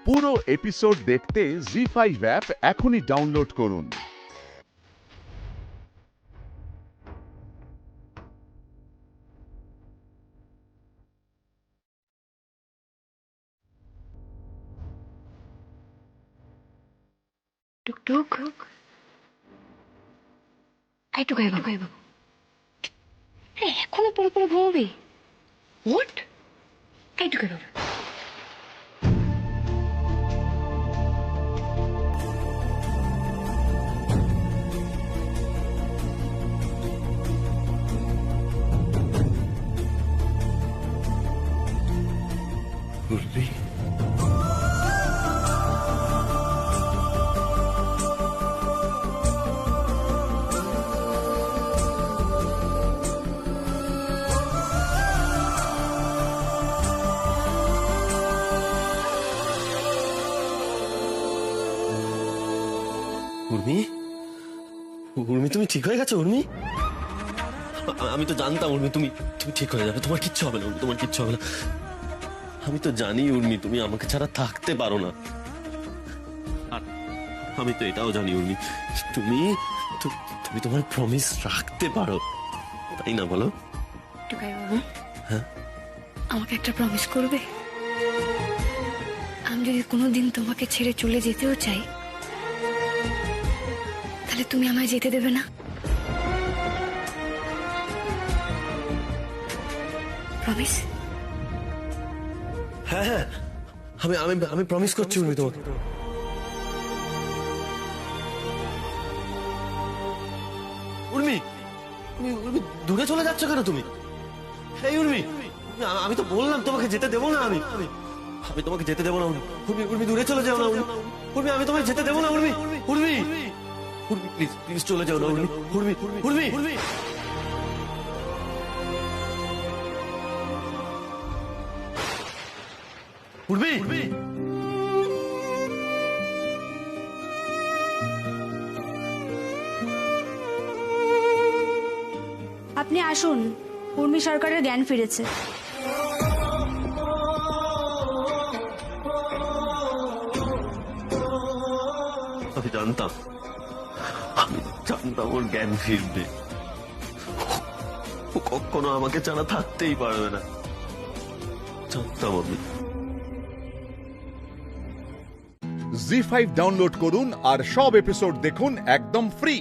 পুরো এপিসোড দেখতে জি5 অ্যাপ এখনই ডাউনলোড করুন। টুকটুক এই টুকাই বাবু এখনো পরে পরে ঘুমাবি? হোয়াট? এই টুকাই বাবু উর্মি, উর্মি, উর্মি তুমি ঠিক হয়ে গেছো? উর্মি, আমি তো জানতাম উর্মি তুমি তুমি ঠিক হয়ে যাবে, তোমার কিচ্ছু হবে না উর্মি, তোমার কিচ্ছু হবে না। আমি তো জানি উর্মি তুমি আমাকে ছাড়া থাকতে পারো না, আর আমি তো এটাও জানি উর্মি তুমি তুমি তোমার প্রমিস রাখতে পারো, তাই না বলো? টুকাই বাবু হ্যাঁ? আমাকে একটা প্রমিস করবে? আমি যদি কোনোদিন তোমাকে ছেড়ে চলে যেতেও চাই, তাহলে তুমি আমায় যেতে দেবে না? প্রমিস? হ্যাঁ হ্যাঁ, আমি আমি আমি প্রমিস করছি উর্মি তোমাকে। উর্মি, উর্মি দূরে চলে যাচ্ছ কেন তুমি? এই উর্মি, আমি তো বললাম তোমাকে যেতে দেবো না, আমি আমি তোমাকে যেতে দেবো না উর্মি। উর্মি, উর্মি দূরে চলে যাও না উর্মি। উর্মি, আমি তোমাকে যেতে দেবো না উর্মি। উর্মি, উর্মি প্লিজ প্লিজ চলে যাও না উর্মি। উর্মি, উর্মি, উর্মি। উর্মি, আপনি আসুন, উর্মি সরকারের জ্ঞান ফিরেছে। আমি জানতাম, আমি জানতাম ওর জ্ঞান ফিরবে। ও কখনো আমাকে ছাড়া থাকতেই পারবে না, জানতাম আমি। জি5 ডাউনলোড করুন আর সব এপিসোড দেখুন একদম ফ্রি।